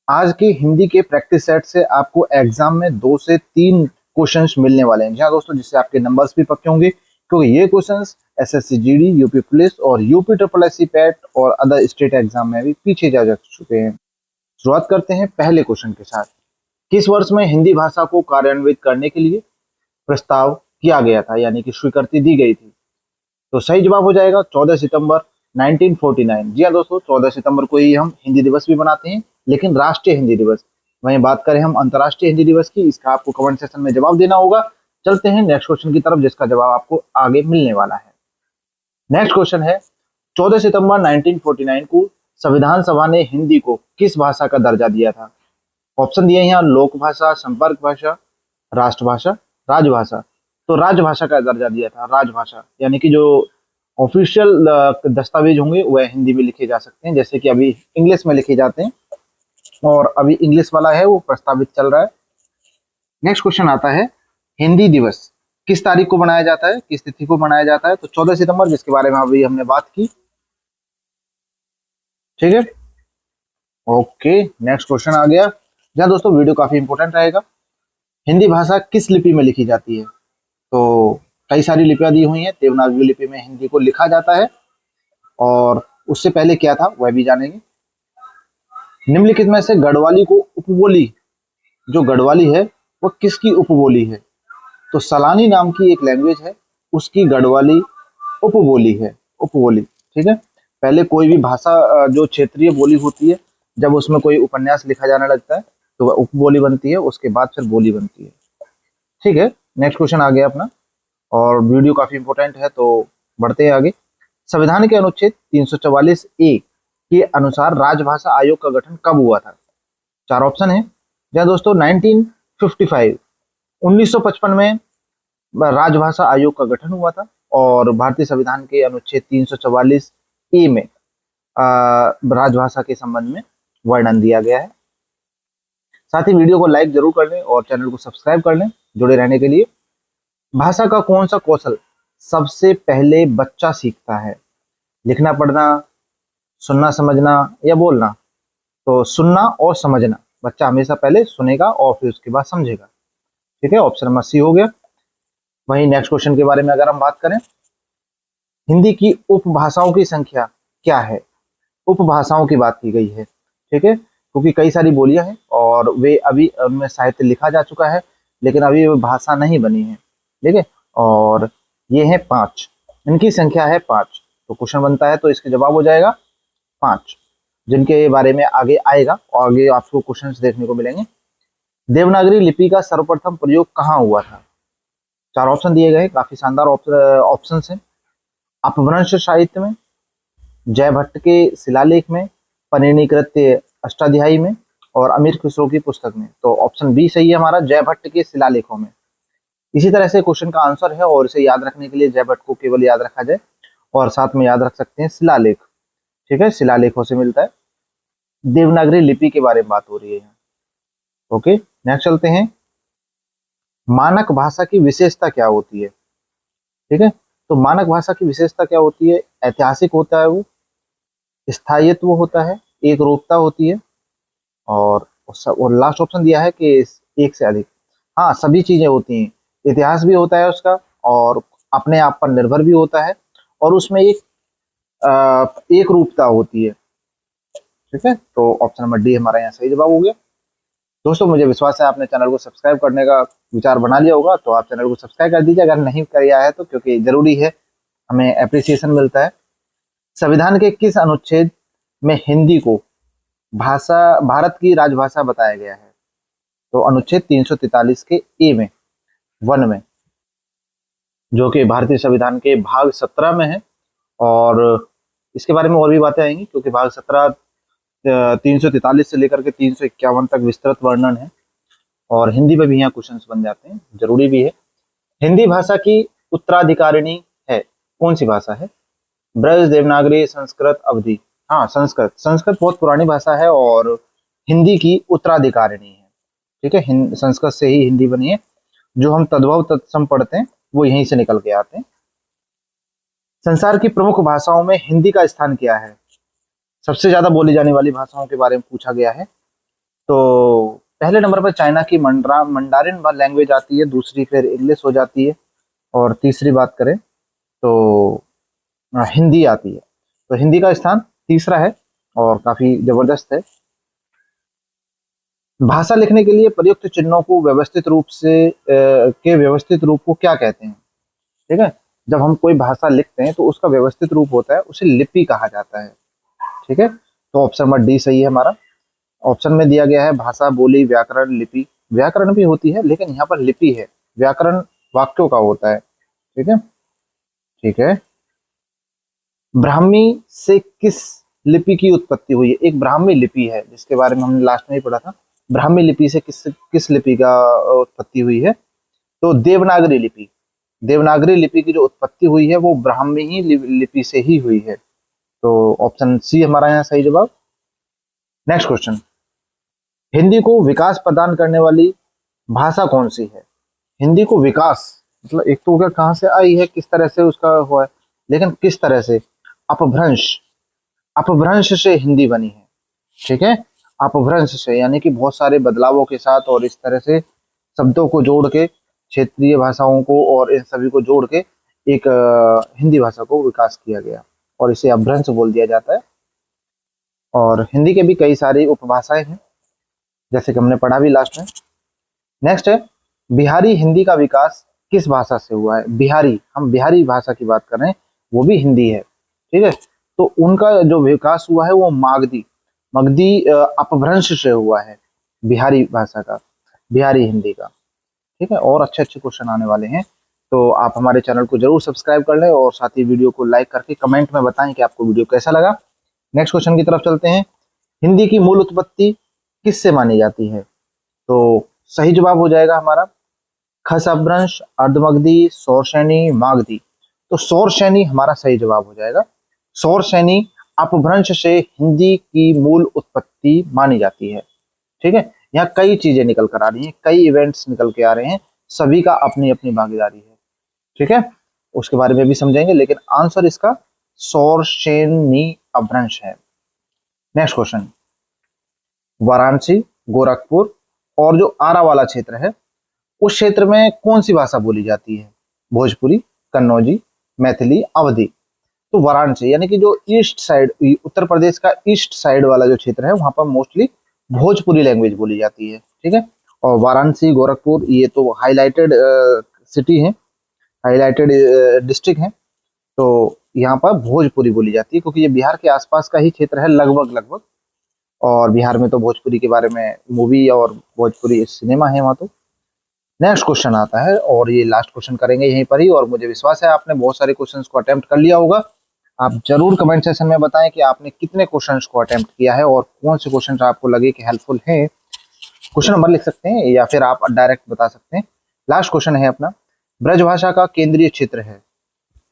आज की हिंदी के प्रैक्टिस सेट से आपको एग्जाम में 2 से 3 क्वेश्चंस मिलने वाले हैं। जी हाँ दोस्तों, जिससे आपके नंबर्स भी पक्के होंगे, क्योंकि ये questions SSC GD, UP police और यूपी ट्रिपल एससी पैट और अदर स्टेट एग्जाम में भी पीछे जा चुके हैं। शुरुआत करते हैं पहले क्वेश्चन के साथ। किस वर्ष में हिंदी भाषा को कार्यान्वित करने के लिए प्रस्ताव किया गया था, यानी कि स्वीकृति दी गई थी? तो सही जवाब हो जाएगा 14 सितंबर 1949। जी हाँ दोस्तों, 14 सितंबर को ही हम हिंदी दिवस भी मनाते हैं, लेकिन राष्ट्रीय हिंदी दिवस। वहीं बात करें हम अंतर्राष्ट्रीय हिंदी दिवस की, इसका आपको कमेंट सेक्शन में जवाब देना होगा। चलते हैं नेक्स्ट क्वेश्चन की तरफ, जिसका जवाब आपको आगे मिलने वाला है। नेक्स्ट क्वेश्चन है, 14 सितंबर 1949 को संविधान सभा ने हिंदी को किस भाषा का दर्जा दिया था? ऑप्शन दिए हैं यहाँ, लोक भाषा, संपर्क भाषा, राष्ट्रभाषा, राजभाषा। तो राजभाषा का दर्जा दिया था, राजभाषा, यानी कि जो ऑफिशियल दस्तावेज होंगे वह हिंदी में लिखे जा सकते हैं, जैसे कि अभी इंग्लिश में लिखे जाते हैं, और अभी इंग्लिश वाला है वो प्रस्तावित चल रहा है। नेक्स्ट क्वेश्चन आता है, हिंदी दिवस किस तारीख को मनाया जाता है, किस तिथि को मनाया जाता है? तो 14 सितंबर, जिसके बारे में अभी हमने बात की। ठीक है, ओके, नेक्स्ट क्वेश्चन आ गया। जहाँ दोस्तों वीडियो काफी इंपॉर्टेंट रहेगा। हिंदी भाषा किस लिपि में लिखी जाती है? तो कई सारी लिपियां दी हुई हैं। देवनागरी लिपि में हिंदी को लिखा जाता है, और उससे पहले क्या था वह भी जानेंगे। निम्नलिखित में से गढ़वाली को उपबोली, जो गढ़वाली है वो किसकी उपबोली है? तो सलानी नाम की एक लैंग्वेज है, उसकी गढ़वाली उपबोली है, उपबोली। ठीक है, पहले कोई भी भाषा जो क्षेत्रीय बोली होती है, जब उसमें कोई उपन्यास लिखा जाने लगता है तो वह उपबोली बनती है, उसके बाद फिर बोली बनती है। ठीक है, नेक्स्ट क्वेश्चन आ गया अपना, और वीडियो काफी इंपॉर्टेंट है, तो बढ़ते हैं आगे। संविधान के अनुच्छेद 344 ए के अनुसार राजभाषा आयोग का गठन कब हुआ था? 4 ऑप्शन है। जहाँ दोस्तों 1955, 1955 में राजभाषा आयोग का गठन हुआ था, और भारतीय संविधान के अनुच्छेद 344 ए में राजभाषा के संबंध में वर्णन दिया गया है। साथ ही वीडियो को लाइक जरूर कर लें और चैनल को सब्सक्राइब कर लें जुड़े रहने के लिए। भाषा का कौन सा कौशल सबसे पहले बच्चा सीखता है? लिखना, पढ़ना, सुनना, समझना या बोलना? तो सुनना और समझना। बच्चा हमेशा पहले सुनेगा और फिर उसके बाद समझेगा। ठीक है, ऑप्शन नंबर सी हो गया। वहीं नेक्स्ट क्वेश्चन के बारे में अगर हम बात करें, हिंदी की उपभाषाओं की संख्या क्या है? उपभाषाओं की बात की गई है। ठीक है, क्योंकि कई सारी बोलियां हैं और वे अभी उनमें साहित्य लिखा जा चुका है, लेकिन अभी वो भाषा नहीं बनी है। ठीक है, और ये है 5, इनकी संख्या है 5। तो क्वेश्चन बनता है, तो इसका जवाब हो जाएगा 5, जिनके बारे में आगे आएगा और आगे आपको क्वेश्चंस देखने को मिलेंगे। देवनागरी लिपि का सर्वप्रथम प्रयोग कहाँ हुआ था? 4 ऑप्शन दिए गए, काफी शानदार ऑप्शन है। अपभ्रंश साहित्य में, जयभट्ट के शिलालेख में, परिणि कृत्य अष्टाध्यायी में, और अमीर खुसरो की पुस्तक में। तो ऑप्शन बी सही है हमारा, जयभट्ट के शिलालेखों में। इसी तरह से क्वेश्चन का आंसर है, और इसे याद रखने के लिए जयभट्ट को केवल याद रखा जाए, और साथ में याद रख सकते हैं शिलालेख। ठीक है, शिलालेखों से मिलता है। देवनागरी लिपि के बारे में बात हो रही है। ओके, नेक्स्ट चलते हैं। मानक भाषा की विशेषता क्या होती है? ठीक है, तो मानक भाषा की विशेषता क्या होती है? ऐतिहासिक होता है वो, स्थायित्व होता है, एक रूपता होती है, और लास्ट ऑप्शन दिया है कि एक से अधिक। हाँ, सभी चीजें होती हैं। इतिहास भी होता है उसका, और अपने आप पर निर्भर भी होता है, और उसमें एक रूपता होती है। ठीक है, तो ऑप्शन नंबर डी हमारा यहाँ सही जवाब हो गया। दोस्तों, मुझे विश्वास है आपने चैनल को सब्सक्राइब करने का विचार बना लिया होगा, तो आप चैनल को सब्सक्राइब कर दीजिए अगर नहीं किया है तो, क्योंकि जरूरी है, हमें अप्रिसिएशन मिलता है। संविधान के किस अनुच्छेद में हिंदी को भारत की राजभाषा बताया गया है? तो अनुच्छेद 343 के ए में, 1 में, जो कि भारतीय संविधान के भाग 17 में है। और इसके बारे में और भी बातें आएंगी, क्योंकि भाग 17 343 से लेकर के 351 तक विस्तृत वर्णन है, और हिंदी में भी यहाँ क्वेश्चन बन जाते हैं, जरूरी भी है। हिंदी भाषा की उत्तराधिकारिणी है, कौन सी भाषा है? ब्रज, देवनागरी, संस्कृत, अवधी? हाँ, संस्कृत। संस्कृत बहुत पुरानी भाषा है और हिंदी की उत्तराधिकारिणी है। ठीक है, संस्कृत से ही हिंदी बनी है। जो हम तद्भव तत्सम पढ़ते हैं वो यहीं से निकल के आते हैं। संसार की प्रमुख भाषाओं में हिंदी का स्थान क्या है? सबसे ज्यादा बोली जाने वाली भाषाओं के बारे में पूछा गया है। तो पहले नंबर पर चाइना की मंडारिन लैंग्वेज आती है, दूसरी फिर इंग्लिश हो जाती है, और तीसरी बात करें तो हिंदी आती है। तो हिंदी का स्थान तीसरा है और काफी जबरदस्त है। भाषा लिखने के लिए प्रयुक्त चिन्हों को व्यवस्थित रूप से के व्यवस्थित रूप को क्या कहते हैं? ठीक है, जब हम कोई भाषा लिखते हैं तो उसका व्यवस्थित रूप होता है, उसे लिपि कहा जाता है। ठीक है, तो ऑप्शन नंबर डी सही है हमारा। ऑप्शन में दिया गया है भाषा, बोली, व्याकरण, लिपि। व्याकरण भी होती है लेकिन यहाँ पर लिपि है, व्याकरण वाक्यों का होता है। ठीक है, ठीक है। ब्राह्मी से किस लिपि की उत्पत्ति हुई है? एक ब्राह्मी लिपि है जिसके बारे में हमने लास्ट में ही पढ़ा था। ब्राह्मी लिपि से किस किस लिपि का उत्पत्ति हुई है? तो देवनागरी लिपि। देवनागरी लिपि की जो उत्पत्ति हुई है वो ब्राह्मी ही लिपि से ही हुई है। तो ऑप्शन सी हमारा यहाँ सही जवाब। नेक्स्ट क्वेश्चन, हिंदी को विकास प्रदान करने वाली भाषा कौन सी है? हिंदी को विकास मतलब एक तो अगर कहाँ से आई है, किस तरह से उसका हुआ है, लेकिन किस तरह से? अपभ्रंश, अपभ्रंश से हिंदी बनी है। ठीक है, अपभ्रंश से यानी कि बहुत सारे बदलावों के साथ और इस तरह से शब्दों को जोड़ के, क्षेत्रीय भाषाओं को और इन सभी को जोड़ के एक हिंदी भाषा को विकास किया गया और इसे अपभ्रंश बोल दिया जाता है। और हिंदी के भी कई सारी उपभाषाएं हैं जैसे कि हमने पढ़ा भी लास्ट में। नेक्स्ट है, बिहारी हिंदी का विकास किस भाषा से हुआ है? बिहारी, हम बिहारी भाषा की बात कर रहे हैं, वो भी हिंदी है। ठीक है, तो उनका जो विकास हुआ है वो मागधी मगधी अपभ्रंश से हुआ है, बिहारी भाषा का, बिहारी हिंदी का। ठीक है, और अच्छे अच्छे क्वेश्चन आने वाले हैं, तो आप हमारे चैनल को जरूर सब्सक्राइब कर लें और साथ ही वीडियो को लाइक करके कमेंट में बताएं कि आपको वीडियो कैसा लगा। नेक्स्ट क्वेश्चन की तरफ चलते हैं। हिंदी की मूल उत्पत्ति किससे मानी जाती है? तो सही जवाब हो जाएगा हमारा खस अपभ्रंश, अर्धमगधी, सौरसैनी, मागधी। तो सौरसैनी हमारा सही जवाब हो जाएगा। सौरसैनी अपभ्रंश से हिंदी की मूल उत्पत्ति मानी जाती है। ठीक है, यहाँ कई चीजें निकल कर आ रही हैं, कई इवेंट्स निकल के आ रहे हैं, सभी का अपनी अपनी भागीदारी है। ठीक है, उसके बारे में भी समझेंगे, लेकिन आंसर इसका सौरसेनी अपभ्रंश है। नेक्स्ट क्वेश्चन, वाराणसी, गोरखपुर और जो आरा वाला क्षेत्र है उस क्षेत्र में कौन सी भाषा बोली जाती है? भोजपुरी, कन्नौजी, मैथिली, अवधी। तो वाराणसी यानी कि जो ईस्ट साइड, उत्तर प्रदेश का ईस्ट साइड वाला जो क्षेत्र है वहां पर मोस्टली भोजपुरी लैंग्वेज बोली जाती है। ठीक है, और वाराणसी, गोरखपुर ये तो हाईलाइटेड सिटी है, हाईलाइटेड डिस्ट्रिक्ट है, तो यहाँ पर भोजपुरी बोली जाती है क्योंकि ये बिहार के आसपास का ही क्षेत्र है लगभग लगभग, और बिहार में तो भोजपुरी के बारे में मूवी और भोजपुरी सिनेमा है वहाँ। तो नेक्स्ट क्वेश्चन आता है और ये लास्ट क्वेश्चन करेंगे यहीं पर ही, और मुझे विश्वास है आपने बहुत सारे क्वेश्चंस को अटेम्प्ट कर लिया होगा। आप जरूर कमेंट सेक्शन में बताएं कि आपने कितने क्वेश्चंस को अटेम्प्ट किया है और कौन से क्वेश्चंस आपको लगे कि हेल्पफुल हैं। क्वेश्चन नंबर लिख सकते हैं या फिर आप डायरेक्ट बता सकते हैं। लास्ट क्वेश्चन है अपना, ब्रजभाषा का केंद्रीय क्षेत्र है।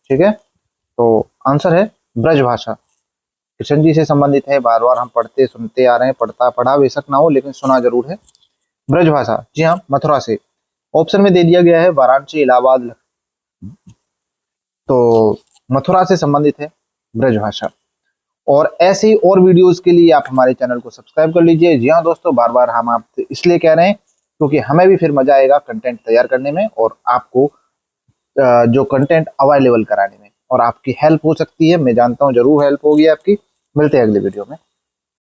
ठीक है, तो आंसर है ब्रजभाषा, कृष्ण जी से संबंधित है, बार बार हम पढ़ते सुनते आ रहे हैं, पढ़ा बेशक ना हो लेकिन सुना जरूर है। ब्रजभाषा, जी हाँ, मथुरा से। ऑप्शन में दे दिया गया है वाराणसी, इलाहाबाद, तो मथुरा से संबंधित है ब्रजभाषा। और ऐसे ही और वीडियोस के लिए आप हमारे चैनल को सब्सक्राइब कर लीजिए। जी हाँ दोस्तों, बार बार हम आपसे इसलिए कह रहे हैं क्योंकि हमें भी फिर मजा आएगा कंटेंट तैयार करने में और आपको जो कंटेंट अवेलेबल कराने में, और आपकी हेल्प हो सकती है, मैं जानता हूँ जरूर हेल्प होगी आपकी। मिलते हैं अगले वीडियो में।